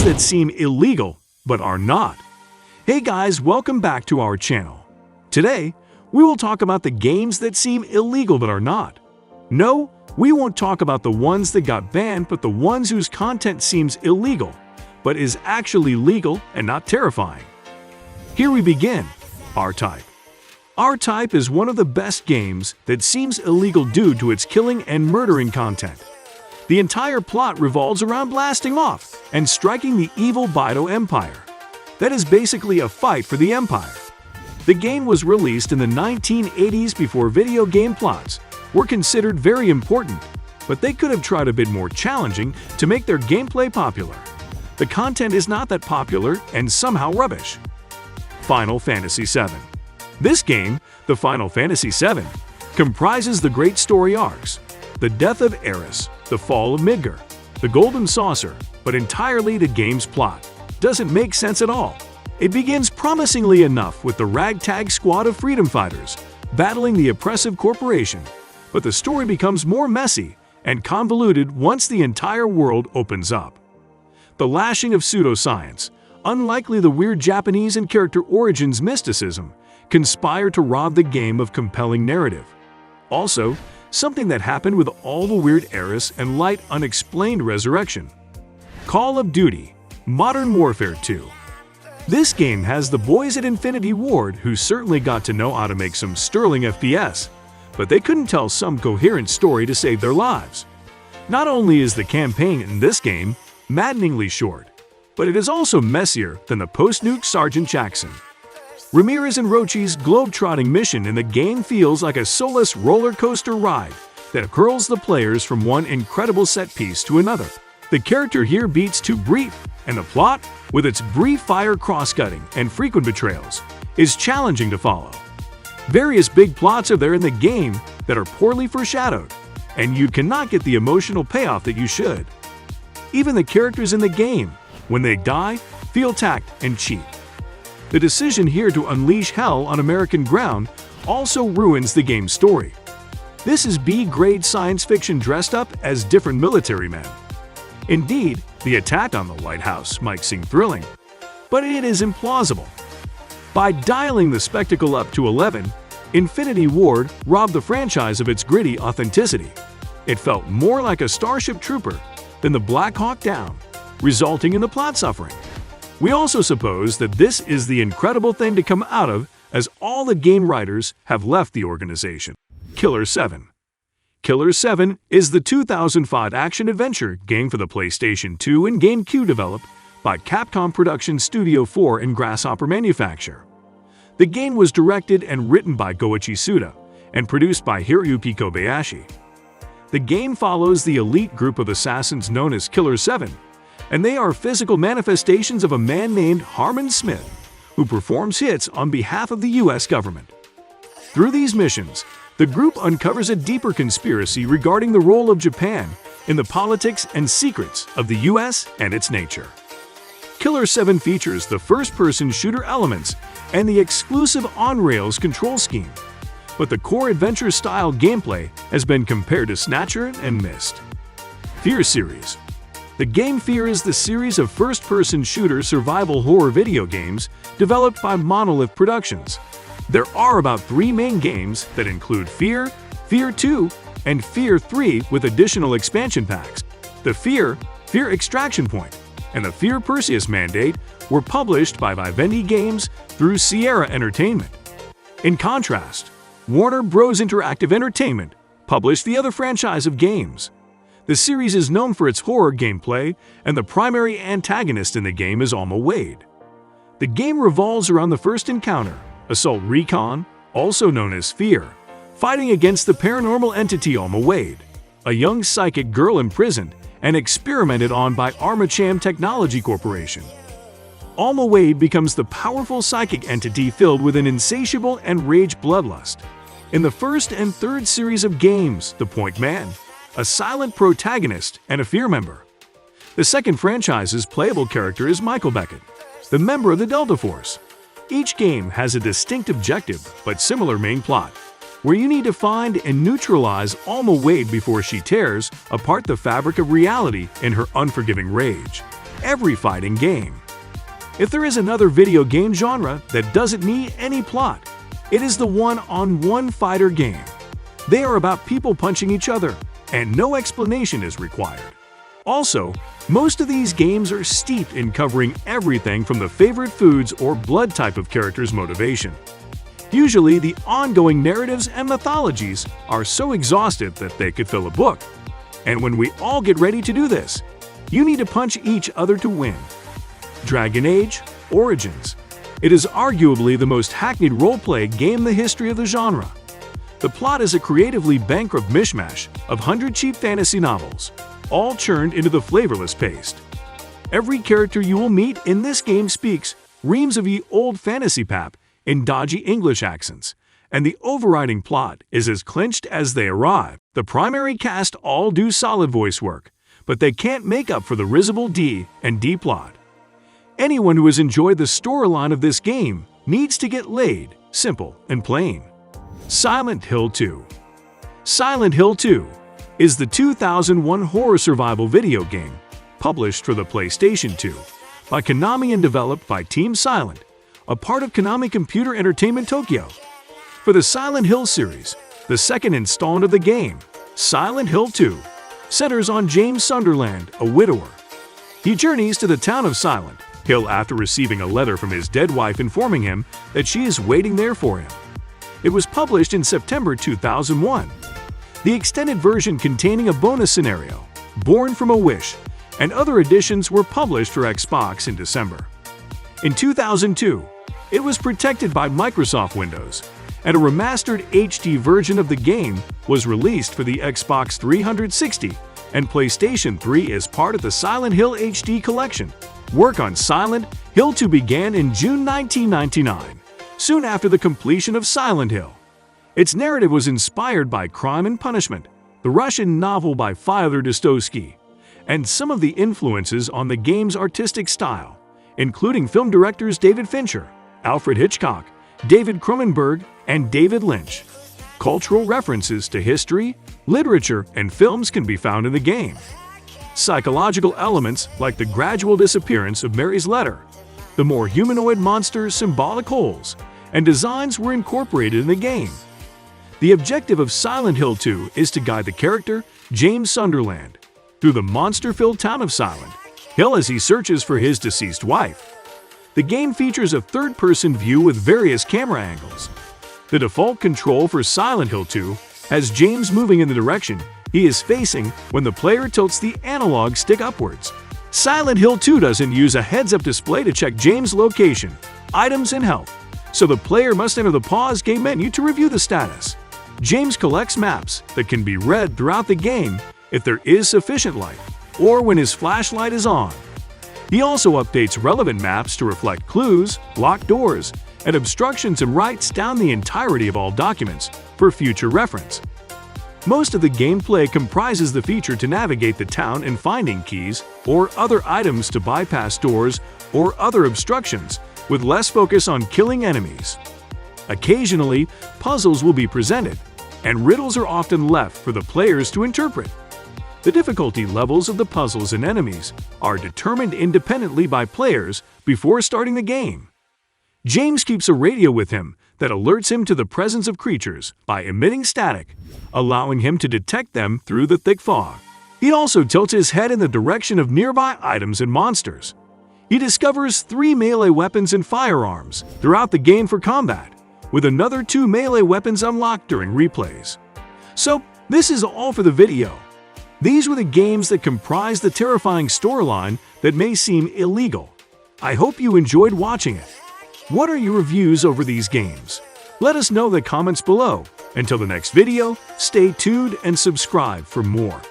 Games that seem illegal but are not. Hey guys, welcome back to our channel. Today, we will talk about the games that seem illegal but are not. No, we won't talk about the ones that got banned, but the ones whose content seems illegal but is actually legal and not terrifying. Here we begin. R-Type. R-Type is one of the best games that seems illegal due to its killing and murdering content. The entire plot revolves around blasting off and striking the evil Bido Empire. That is basically a fight for the Empire. The game was released in the 1980s before video game plots were considered very important, but they could have tried a bit more challenging to make their gameplay popular. The content is not that popular and somehow rubbish. Final Fantasy VII. This game, the Final Fantasy VII, comprises the great story arcs, the death of Eris, the fall of Midgar, the Golden Saucer, but entirely the game's plot doesn't make sense at all. It begins promisingly enough with the ragtag squad of freedom fighters battling the oppressive corporation, but the story becomes more messy and convoluted once the entire world opens up. The lashing of pseudoscience, unlikely the weird Japanese and character origins mysticism, conspire to rob the game of compelling narrative. Also, something that happened with all the weird Eris and light unexplained resurrection. Call of Duty Modern Warfare 2. This game has the boys at Infinity Ward who certainly got to know how to make some sterling FPS, but they couldn't tell some coherent story to save their lives. Not only is the campaign in this game maddeningly short, but it is also messier than the post-nuke Sergeant Jackson. Ramirez and Rochi's globe-trotting mission in the game feels like a soulless roller coaster ride that hurls the players from one incredible set piece to another. The character here beats too brief, and the plot, with its brief fire cross-cutting and frequent betrayals, is challenging to follow. Various big plots are there in the game that are poorly foreshadowed, and you cannot get the emotional payoff that you should. Even the characters in the game, when they die, feel tacked and cheap. The decision here to unleash hell on American ground also ruins the game's story. This is B-grade science fiction dressed up as different military men. Indeed, the attack on the White House might seem thrilling, but it is implausible. By dialing the spectacle up to 11, Infinity Ward robbed the franchise of its gritty authenticity. It felt more like a Starship Trooper than the Black Hawk Down, resulting in the plot suffering. We also suppose that this is the incredible thing to come out of, as all the game writers have left the organization. Killer 7. Killer 7 is the 2005 action-adventure game for the PlayStation 2 and GameCube developed by Capcom Production Studio 4 and Grasshopper Manufacture. The game was directed and written by Goichi Suda and produced by Hiroyuki Kobayashi. The game follows the elite group of assassins known as Killer 7, and they are physical manifestations of a man named Harmon Smith, who performs hits on behalf of the US government. Through these missions, the group uncovers a deeper conspiracy regarding the role of Japan in the politics and secrets of the US and its nature. Killer 7 features the first-person shooter elements and the exclusive on-rails control scheme, but the core adventure-style gameplay has been compared to Snatcher and Myst. Fear series. The game Fear is the series of first-person shooter survival horror video games developed by Monolith Productions. There are about 3 main games that include Fear, Fear 2, and Fear 3 with additional expansion packs. The Fear Extraction Point, and the Fear Perseus Mandate were published by Vivendi Games through Sierra Entertainment. In contrast, Warner Bros. Interactive Entertainment published the other franchise of games. The series is known for its horror gameplay, and the primary antagonist in the game is Alma Wade. The game revolves around the first encounter, Assault Recon, also known as Fear, fighting against the paranormal entity Alma Wade, a young psychic girl imprisoned and experimented on by Armacham Technology Corporation. Alma Wade becomes the powerful psychic entity filled with an insatiable and rage bloodlust. In the first and third series of games, the Point Man, a silent protagonist and a Fear member. The second franchise's playable character is Michael Beckett, the member of the Delta Force. Each game has a distinct objective but similar main plot, where you need to find and neutralize Alma Wade before she tears apart the fabric of reality in her unforgiving rage. every fighting game. If there is another video game genre that doesn't need any plot, it is the one-on-one fighter game. They are about people punching each other, and no explanation is required. Also, most of these games are steeped in covering everything from the favorite foods or blood type of character's motivation. Usually, the ongoing narratives and mythologies are so exhaustive that they could fill a book. And when we all get ready to do this, you need to punch each other to win. Dragon Age Origins. It is arguably the most hackneyed roleplay game in the history of the genre. The plot is a creatively bankrupt mishmash of 100 cheap fantasy novels, all churned into the flavorless paste. Every character you will meet in this game speaks reams of ye old fantasy pap in dodgy English accents, and the overriding plot is as clinched as they arrive. The primary cast all do solid voice work, but they can't make up for the risible D and D plot. Anyone who has enjoyed the storyline of this game needs to get laid, simple and plain. Silent Hill 2. Silent Hill 2 is the 2001 horror survival video game published for the PlayStation 2 by Konami and developed by Team Silent, a part of Konami Computer Entertainment Tokyo. For the Silent Hill series, the second installment of the game, Silent Hill 2, centers on James Sunderland, a widower. He journeys to the town of Silent Hill after receiving a letter from his dead wife informing him that she is waiting there for him. It was published in September 2001. The extended version containing a bonus scenario, Born from a Wish, and other additions were published for Xbox in December. In 2002, it was protected by Microsoft Windows, and a remastered HD version of the game was released for the Xbox 360 and PlayStation 3 as part of the Silent Hill HD collection. Work on Silent Hill 2 began in June 1999, soon after the completion of Silent Hill. Its narrative was inspired by Crime and Punishment, the Russian novel by Fyodor Dostoevsky, and some of the influences on the game's artistic style, including film directors David Fincher, Alfred Hitchcock, David Cronenberg, and David Lynch. Cultural references to history, literature, and films can be found in the game. Psychological elements like the gradual disappearance of Mary's letter, the more humanoid monsters' symbolic holes, and designs were incorporated in the game. The objective of Silent Hill 2 is to guide the character, James Sunderland, through the monster-filled town of Silent Hill as he searches for his deceased wife. The game features a third-person view with various camera angles. The default control for Silent Hill 2 has James moving in the direction he is facing when the player tilts the analog stick upwards. Silent Hill 2 doesn't use a heads-up display to check James' location, items, and health, so the player must enter the pause game menu to review the status. James collects maps that can be read throughout the game if there is sufficient light, or when his flashlight is on. He also updates relevant maps to reflect clues, locked doors, and obstructions and writes down the entirety of all documents for future reference. Most of the gameplay comprises the feature to navigate the town and finding keys or other items to bypass doors or other obstructions, with less focus on killing enemies. Occasionally, puzzles will be presented, and riddles are often left for the players to interpret. The difficulty levels of the puzzles and enemies are determined independently by players before starting the game. James keeps a radio with him that alerts him to the presence of creatures by emitting static, allowing him to detect them through the thick fog. He also tilts his head in the direction of nearby items and monsters. He discovers 3 melee weapons and firearms throughout the game for combat, with another 2 melee weapons unlocked during replays. So, this is all for the video. These were the games that comprise the terrifying storyline that may seem illegal. I hope you enjoyed watching it. What are your reviews over these games? Let us know in the comments below. Until the next video, stay tuned and subscribe for more.